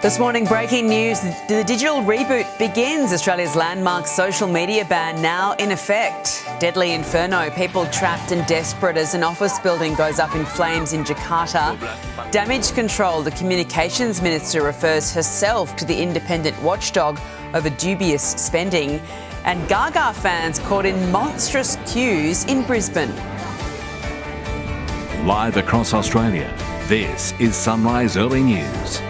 This morning, breaking news, the digital reboot begins. Australia's landmark social media ban now in effect. Deadly inferno, people trapped and desperate as an office building goes up in flames in Jakarta. Damage control, the communications minister refers herself to the independent watchdog over dubious spending. And Gaga fans caught in monstrous queues in Brisbane. Live across Australia, this is Sunrise Early News.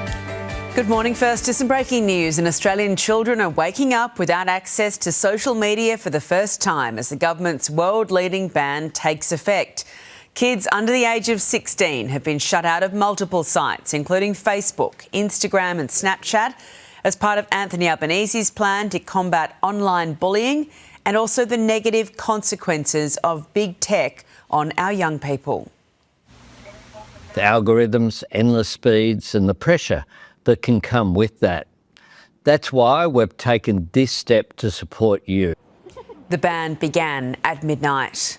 Good morning. First to some breaking news. Australian children are waking up without access to social media for the first time as the government's world-leading ban takes effect. Kids under the age of 16 have been shut out of multiple sites, including Facebook, Instagram and Snapchat, as part of Anthony Albanese's plan to combat online bullying and also the negative consequences of big tech on our young people. The algorithms, endless speeds and the pressure that can come with that. That's why we've taken this step to support you. The ban began at midnight.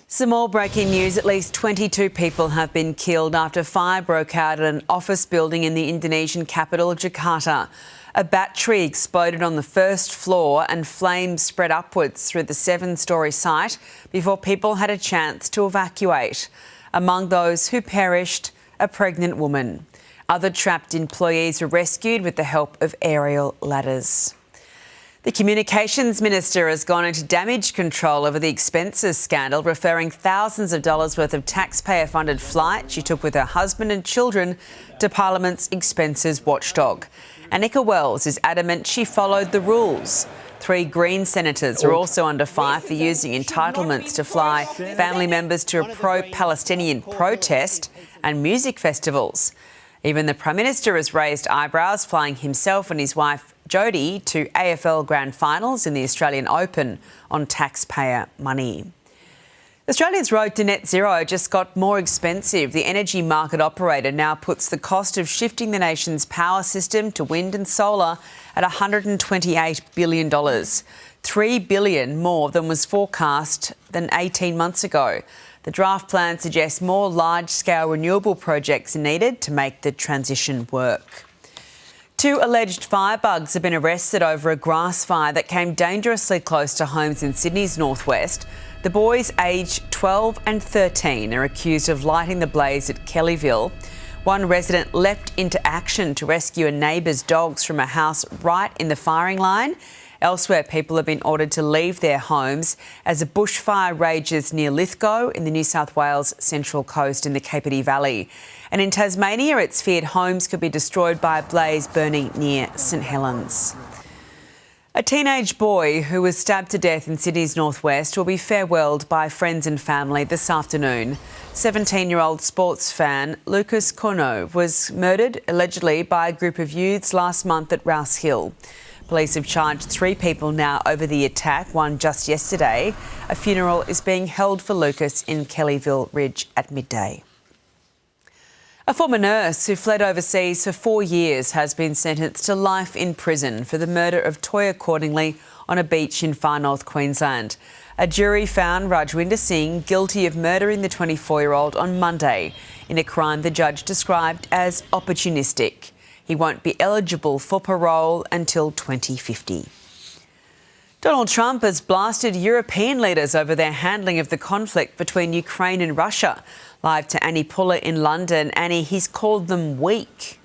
Some more breaking news. At least 22 people have been killed after fire broke out at an office building in the Indonesian capital, Jakarta. A battery exploded on the first floor and flames spread upwards through the 7-storey site before people had a chance to evacuate. Among those who perished, a pregnant woman. Other trapped employees were rescued with the help of aerial ladders. The communications minister has gone into damage control over the expenses scandal, referring thousands of dollars worth of taxpayer-funded flights she took with her husband and children to Parliament's expenses watchdog. Annika Wells is adamant she followed the rules. 3 Green senators are also under fire for using entitlements to fly family members to a pro-Palestinian protest and music festivals. Even the Prime Minister has raised eyebrows, flying himself and his wife Jodie to AFL Grand Finals in the Australian Open on taxpayer money. Australia's road to net zero just got more expensive. The energy market operator now puts the cost of shifting the nation's power system to wind and solar at $128 billion, $3 billion more than was forecast than 18 months ago. The draft plan suggests more large-scale renewable projects are needed to make the transition work. 2 alleged firebugs have been arrested over a grass fire that came dangerously close to homes in Sydney's northwest. The boys, aged 12 and 13, are accused of lighting the blaze at Kellyville. One resident leapt into action to rescue a neighbour's dogs from a house right in the firing line. Elsewhere, people have been ordered to leave their homes as a bushfire rages near Lithgow in the New South Wales Central Coast in the Kapiti Valley. And in Tasmania, it's feared homes could be destroyed by a blaze burning near St Helens. A teenage boy who was stabbed to death in Sydney's northwest will be farewelled by friends and family this afternoon. 17-year-old sports fan Lucas Corneau was murdered allegedly by a group of youths last month at Rouse Hill. Police have charged 3 people now over the attack, one just yesterday. A funeral is being held for Lucas in Kellyville Ridge at midday. A former nurse who fled overseas for 4 years has been sentenced to life in prison for the murder of Toya Cordingley on a beach in far north Queensland. A jury found Rajwinder Singh guilty of murdering the 24-year-old on Monday in a crime the judge described as opportunistic. He won't be eligible for parole until 2050. Donald Trump has blasted European leaders over their handling of the conflict between Ukraine and Russia. Live to Annie Puller in London. Annie, he's called them weak.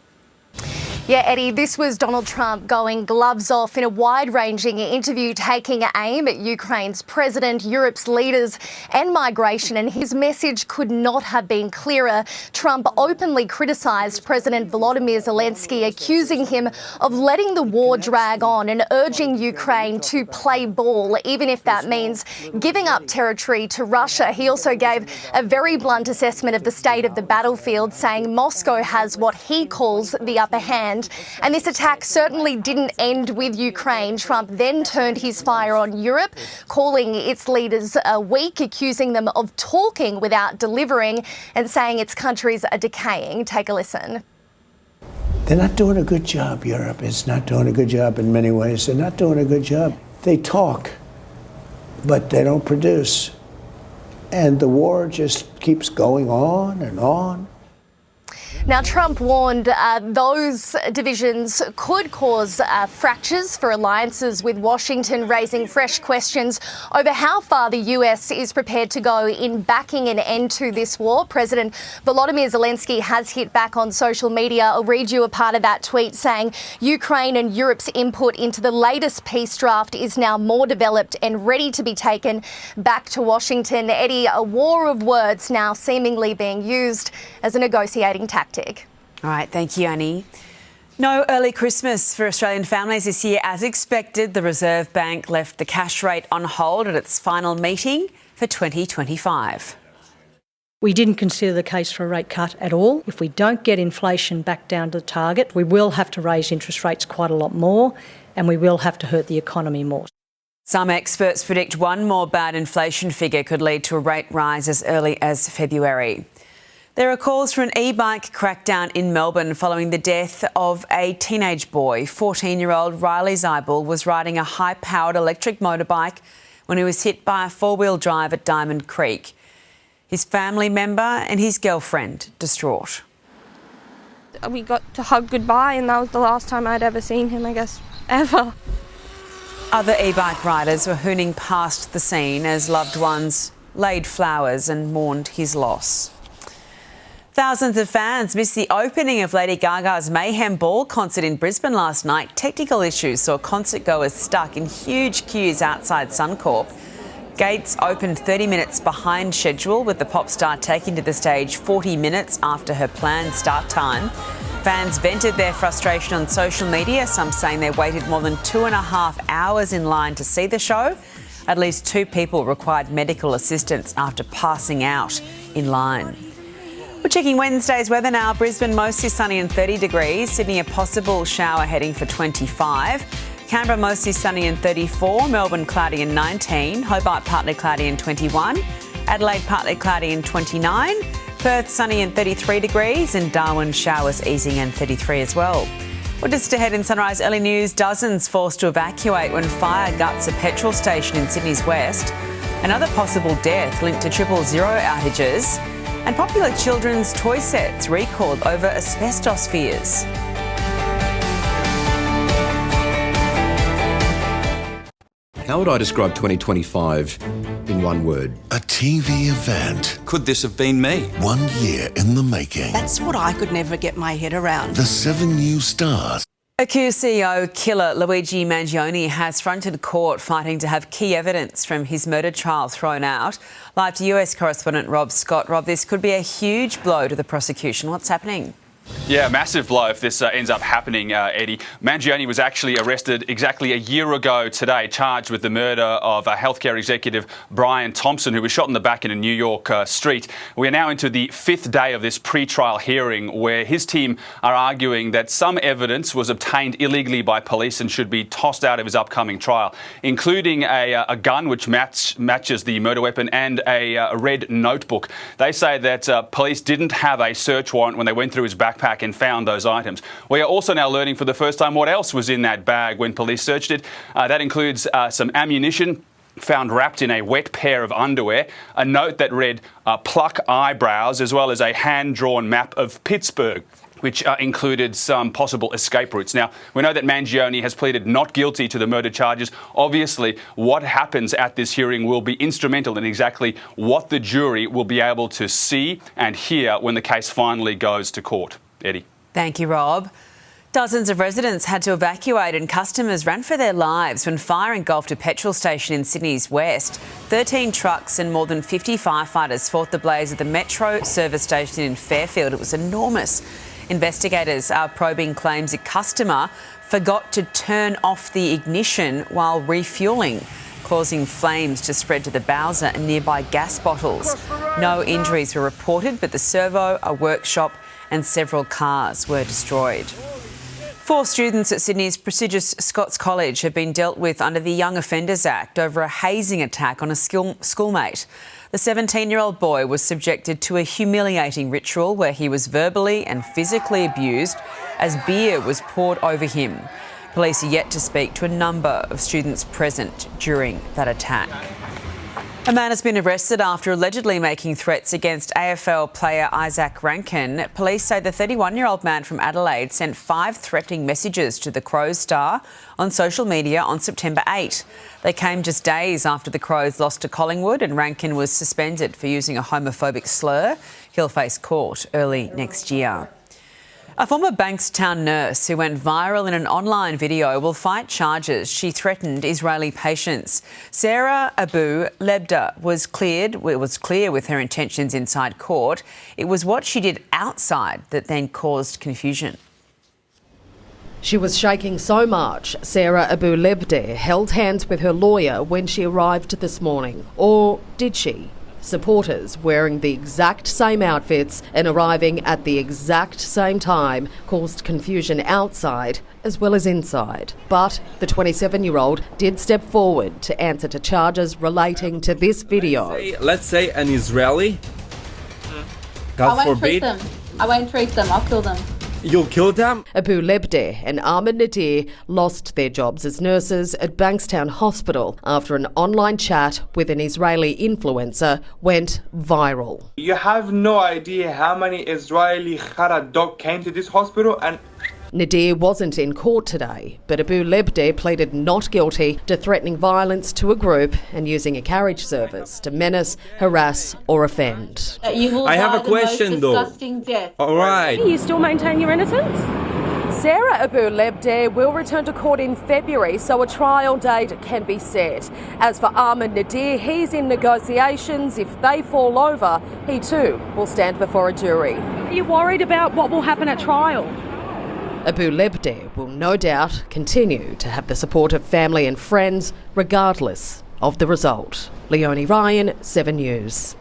Yeah, Eddie, this was Donald Trump going gloves off in a wide-ranging interview taking aim at Ukraine's president, Europe's leaders and migration, and his message could not have been clearer. Trump openly criticised President Volodymyr Zelensky, accusing him of letting the war drag on and urging Ukraine to play ball, even if that means giving up territory to Russia. He also gave a very blunt assessment of the state of the battlefield, saying Moscow has what he calls the upper hand. And this attack certainly didn't end with Ukraine. Trump then turned his fire on Europe, calling its leaders weak, accusing them of talking without delivering and saying its countries are decaying. Take a listen. They're not doing a good job. Europe is not doing a good job in many ways. They're not doing a good job. They talk, but they don't produce. And the war just keeps going on and on. Now, Trump warned those divisions could cause fractures for alliances with Washington, raising fresh questions over how far the US is prepared to go in backing an end to this war. President Volodymyr Zelensky has hit back on social media. I'll read you a part of that tweet saying Ukraine and Europe's input into the latest peace draft is now more developed and ready to be taken back to Washington. Eddie, a war of words now seemingly being used as a negotiating tactic. All right, thank you, Annie. No early Christmas for Australian families this year. As expected, the Reserve Bank left the cash rate on hold at its final meeting for 2025. We didn't consider the case for a rate cut at all. If we don't get inflation back down to the target, we will have to raise interest rates quite a lot more, and we will have to hurt the economy more. Some experts predict one more bad inflation figure could lead to a rate rise as early as February. There are calls for an e-bike crackdown in Melbourne following the death of a teenage boy. 14-year-old Riley Zeibel was riding a high-powered electric motorbike when he was hit by a four-wheel drive at Diamond Creek. His family member and his girlfriend distraught. We got to hug goodbye, and that was the last time I'd ever seen him, I guess, ever. Other e-bike riders were hooning past the scene as loved ones laid flowers and mourned his loss. Thousands of fans missed the opening of Lady Gaga's Mayhem Ball concert in Brisbane last night. Technical issues saw concert-goers stuck in huge queues outside Suncorp. Gates opened 30 minutes behind schedule, with the pop star taking to the stage 40 minutes after her planned start time. Fans vented their frustration on social media, some saying they waited more than 2.5 hours in line to see the show. At least 2 people required medical assistance after passing out in line. We're checking Wednesday's weather now. Brisbane mostly sunny and 30 degrees. Sydney a possible shower heading for 25. Canberra mostly sunny and 34. Melbourne cloudy and 19. Hobart partly cloudy and 21. Adelaide partly cloudy and 29. Perth sunny and 33 degrees. And Darwin showers easing and 33 as well. Well, just ahead in Sunrise Early News, dozens forced to evacuate when fire guts a petrol station in Sydney's west. Another possible death linked to 000 outages. And popular children's toy sets recalled over asbestos fears. How would I describe 2025 in one word? A TV event. Could this have been me? 1 year in the making. That's what I could never get my head around. The 7 new stars. Accused CEO killer Luigi Mangione has fronted court fighting to have key evidence from his murder trial thrown out. Live to US correspondent Rob Scott. Rob, this could be a huge blow to the prosecution. What's happening? Yeah, massive blow if this ends up happening, Eddie. Mangione was actually arrested exactly a year ago today, charged with the murder of healthcare executive Brian Thompson, who was shot in the back in a New York street. We are now into the 5th day of this pre-trial hearing, where his team are arguing that some evidence was obtained illegally by police and should be tossed out of his upcoming trial, including a gun which matches the murder weapon and a red notebook. They say that police didn't have a search warrant when they went through his backpack and found those items. We are also now learning for the first time what else was in that bag when police searched it. That includes some ammunition found wrapped in a wet pair of underwear, a note that read pluck eyebrows, as well as a hand-drawn map of Pittsburgh, which included some possible escape routes. Now, we know that Mangione has pleaded not guilty to the murder charges. Obviously, what happens at this hearing will be instrumental in exactly what the jury will be able to see and hear when the case finally goes to court. Eddie. Thank you, Rob. Dozens of residents had to evacuate and customers ran for their lives when fire engulfed a petrol station in Sydney's west. 13 trucks and more than 50 firefighters fought the blaze at the Metro service station in Fairfield. It was enormous. Investigators are probing claims a customer forgot to turn off the ignition while refuelling, causing flames to spread to the Bowser and nearby gas bottles. No injuries were reported, but the servo, a workshop and several cars were destroyed. 4 students at Sydney's prestigious Scots College have been dealt with under the Young Offenders Act over a hazing attack on a schoolmate. The 17-year-old boy was subjected to a humiliating ritual where he was verbally and physically abused as beer was poured over him. Police are yet to speak to a number of students present during that attack. A man has been arrested after allegedly making threats against AFL player Isaac Rankin. Police say the 31-year-old man from Adelaide sent 5 threatening messages to the Crows star on social media on September 8. They came just days after the Crows lost to Collingwood and Rankin was suspended for using a homophobic slur. He'll face court early next year. A former Bankstown nurse who went viral in an online video will fight charges she threatened Israeli patients. Sarah Abu Lebda was clear with her intentions inside court. It was what she did outside that then caused confusion. She was shaking so much, Sarah Abu Lebda held hands with her lawyer when she arrived this morning. Or did she? Supporters wearing the exact same outfits and arriving at the exact same time caused confusion outside as well as inside. But the 27-year-old did step forward to answer to charges relating to this video. Let's say an Israeli, God forbid. I won't treat them, I'll kill them. You'll kill them? Abu Lebda and Ahmed Nadir lost their jobs as nurses at Bankstown Hospital after an online chat with an Israeli influencer went viral. You have no idea how many Israeli Khara dog came to this hospital and... Nadir wasn't in court today, but Abu Lebda pleaded not guilty to threatening violence to a group and using a carriage service to menace, harass or offend. I have a question though. All right. You still maintain your innocence? Sarah Abu Lebda will return to court in February, so a trial date can be set. As for Ahmed Nadir, he's in negotiations. If they fall over, he too will stand before a jury. Are you worried about what will happen at trial? Abu Lebda will no doubt continue to have the support of family and friends regardless of the result. Leonie Ryan, 7 News.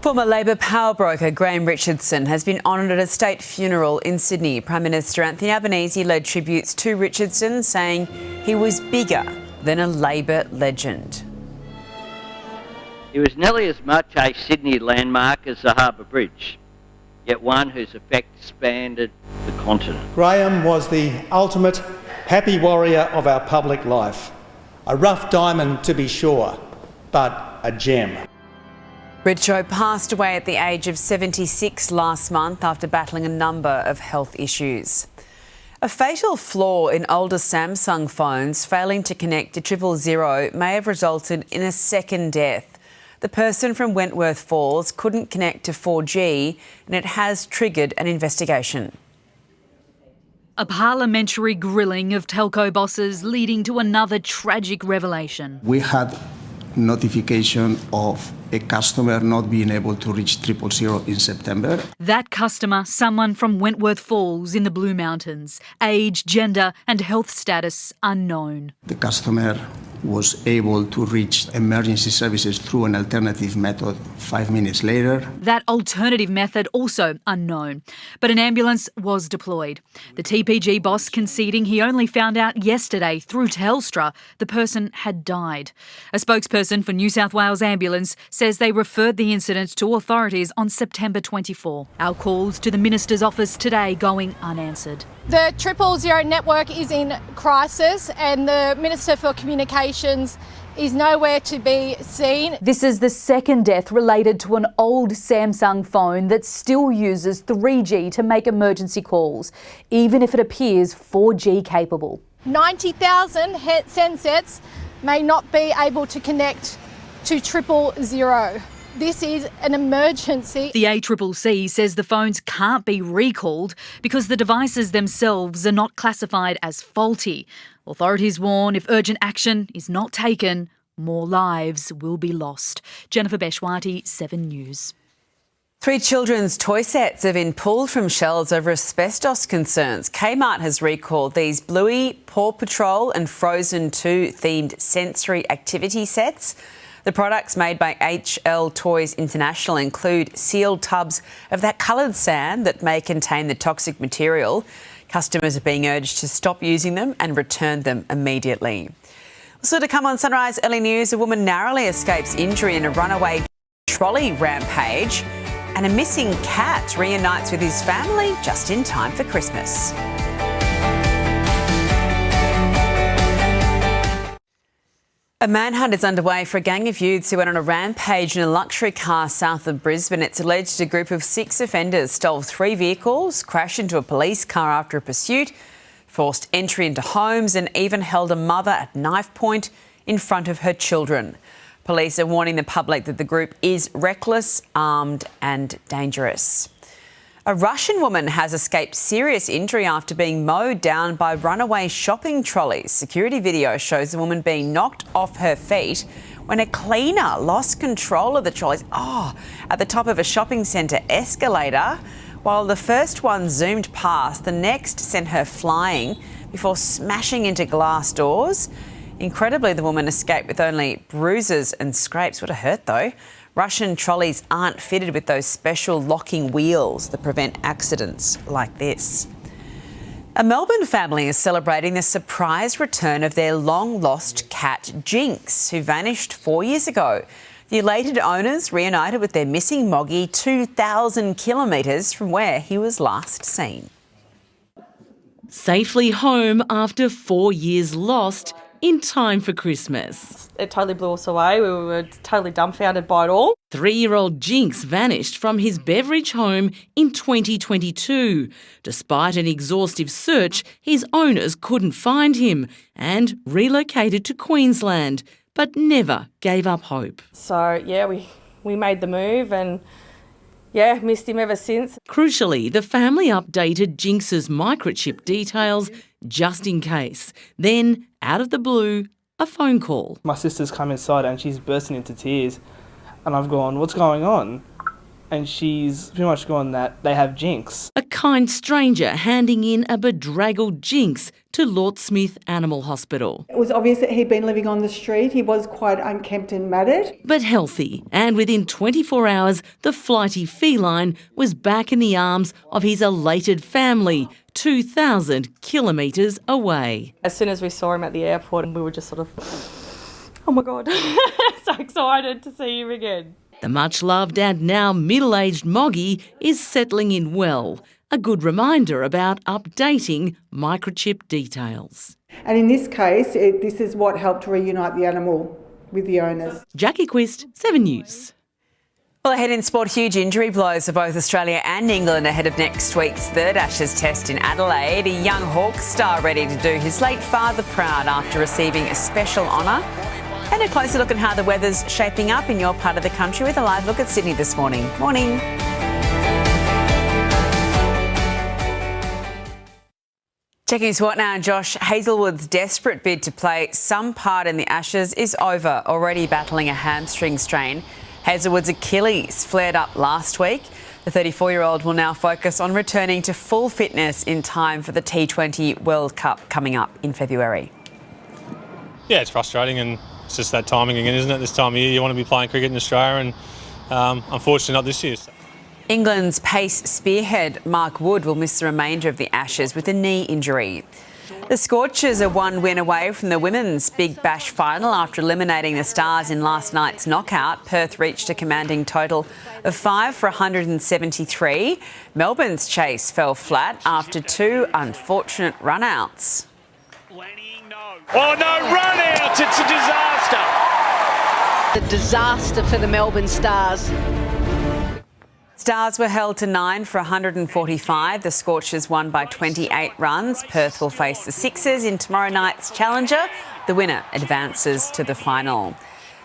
Former Labor power broker Graham Richardson has been honoured at a state funeral in Sydney. Prime Minister Anthony Albanese led tributes to Richardson, saying he was bigger than a Labor legend. He was nearly as much a Sydney landmark as the Harbour Bridge, yet one whose effect spanned the continent. Graham was the ultimate happy warrior of our public life. A rough diamond to be sure, but a gem. Richo passed away at the age of 76 last month after battling a number of health issues. A fatal flaw in older Samsung phones failing to connect to 000 may have resulted in a second death. The person from Wentworth Falls couldn't connect to 4G and it has triggered an investigation. A parliamentary grilling of telco bosses leading to another tragic revelation. We had notification of a customer not being able to reach 000 in September. That customer, someone from Wentworth Falls in the Blue Mountains. Age, gender and health status unknown. The customer was able to reach emergency services through an alternative method 5 minutes later. That alternative method also unknown, but an ambulance was deployed. The TPG boss conceding he only found out yesterday through Telstra the person had died. A spokesperson for New South Wales Ambulance says they referred the incident to authorities on September 24. Our calls to the Minister's office today going unanswered. The 000 network is in crisis and the Minister for Communications is nowhere to be seen. This is the second death related to an old Samsung phone that still uses 3G to make emergency calls, even if it appears 4G capable. 90,000 handsets may not be able to connect to 000. This is an emergency. The ACCC says the phones can't be recalled because the devices themselves are not classified as faulty. Authorities warn if urgent action is not taken, more lives will be lost. Jennifer Beshwati, 7 News. 3 children's toy sets have been pulled from shelves over asbestos concerns. Kmart has recalled these Bluey, Paw Patrol and Frozen 2 themed sensory activity sets. The products made by HL Toys International include sealed tubs of that coloured sand that may contain the toxic material. Customers are being urged to stop using them and return them immediately. Also to come on Sunrise Early News, a woman narrowly escapes injury in a runaway trolley rampage, and a missing cat reunites with his family just in time for Christmas. A manhunt is underway for a gang of youths who went on a rampage in a luxury car south of Brisbane. It's alleged a group of 6 offenders stole 3 vehicles, crashed into a police car after a pursuit, forced entry into homes and even held a mother at knife point in front of her children. Police are warning the public that the group is reckless, armed and dangerous. A Russian woman has escaped serious injury after being mowed down by runaway shopping trolleys. Security video shows the woman being knocked off her feet when a cleaner lost control of the trolleys at the top of a shopping centre escalator. While the first one zoomed past, the next sent her flying before smashing into glass doors. Incredibly, the woman escaped with only bruises and scrapes. What a hurt, though. Russian trolleys aren't fitted with those special locking wheels that prevent accidents like this. A Melbourne family is celebrating the surprise return of their long-lost cat Jinx, who vanished 4 years ago. The elated owners reunited with their missing Moggy 2,000 kilometres from where he was last seen. Safely home after 4 years lost, in time for Christmas. It totally blew us away. We were totally dumbfounded by it all. 3-year-old Jinx vanished from his Beveridge home in 2022. Despite an exhaustive search, his owners couldn't find him and relocated to Queensland, but never gave up hope. So, yeah, we made the move and, missed him ever since. Crucially, the family updated Jinx's microchip details just in case. Then, out of the blue, a phone call. My sister's come inside and she's bursting into tears. And I've gone, what's going on? And she's pretty much gone that they have Jinx. A kind stranger handing in a bedraggled Jinx to Lord Smith Animal Hospital. It was obvious that he'd been living on the street. He was quite unkempt and matted. But healthy, and within 24 hours, the flighty feline was back in the arms of his elated family, 2,000 kilometres away. As soon as we saw him at the airport, we were just sort of, oh my God, so excited to see him again. The much-loved and now middle-aged Moggy is settling in well. A good reminder about updating microchip details. And in this case, this is what helped reunite the animal with the owners. Jackie Quist, 7 News. Well, ahead in sport, huge injury blows for both Australia and England ahead of next week's third Ashes test in Adelaide. A young Hawks star ready to do his late father proud after receiving a special honour. And a closer look at how the weather's shaping up in your part of the country with a live look at Sydney this morning. Morning. Checking sport now, Josh. Hazelwood's desperate bid to play some part in the Ashes is over, already battling a hamstring strain. Hazelwood's Achilles flared up last week. The 34-year-old will now focus on returning to full fitness in time for the T20 World Cup coming up in February. Yeah, it's frustrating and it's just that timing again, isn't it? This time of year you want to be playing cricket in Australia and unfortunately not this year. So. England's pace spearhead Mark Wood will miss the remainder of the Ashes with a knee injury. The Scorchers are one win away from the Women's Big Bash final after eliminating the Stars in last night's knockout. Perth reached a commanding total of 5 for 173. Melbourne's chase fell flat after 2 unfortunate run-outs. Oh no, run out! It's a disaster! A disaster for the Melbourne Stars. Stars were held to 9 for 145. The Scorchers won by 28 runs. Perth will face the Sixers in tomorrow night's Challenger. The winner advances to the final.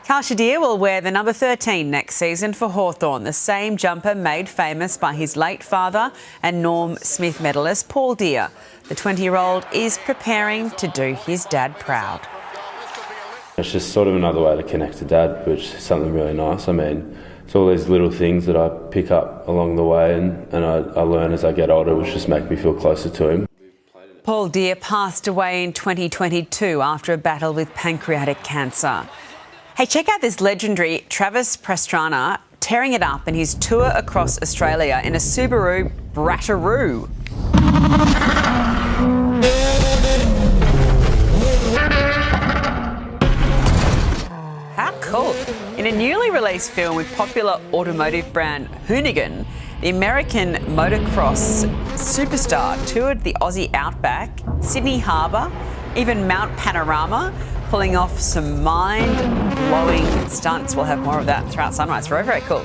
Carl Shadir will wear the number 13 next season for Hawthorn, the same jumper made famous by his late father and Norm Smith medalist Paul Deere. The 20-year-old is preparing to do his dad proud. It's just sort of another way to connect to Dad, which is something really nice. I mean, it's all these little things that I pick up along the way and I learn as I get older, which just make me feel closer to him. Paul Deere passed away in 2022 after a battle with pancreatic cancer. Hey, check out this legendary Travis Pastrana tearing it up in his tour across Australia in a Subaru Brattaroo. How cool. In a newly released film with popular automotive brand Hoonigan, the American motocross superstar toured the Aussie Outback, Sydney Harbour, even Mount Panorama, pulling off some mind-blowing stunts. We'll have more of that throughout sunrise. Very, very cool.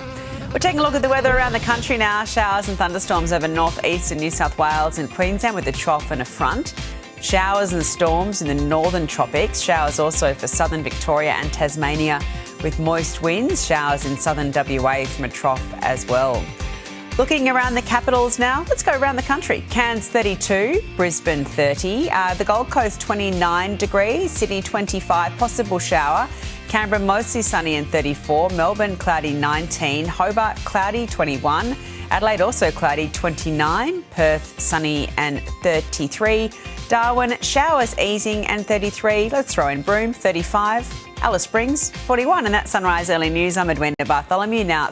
We're taking a look at the weather around the country now. Showers and thunderstorms over north-east and New South Wales and Queensland with a trough and a front. Showers and storms in the northern tropics. Showers also for southern Victoria and Tasmania with moist winds. Showers in southern WA from a trough as well. Looking around the capitals now, let's go around the country. Cairns 32, Brisbane 30, the Gold Coast 29 degrees, Sydney 25, possible shower, Canberra mostly sunny and 34, Melbourne cloudy 19, Hobart cloudy 21, Adelaide also cloudy 29, Perth sunny and 33, Darwin showers easing and 33, let's throw in Broome 35, Alice Springs 41, and that's Sunrise Early News. I'm Edwina Bartholomew now.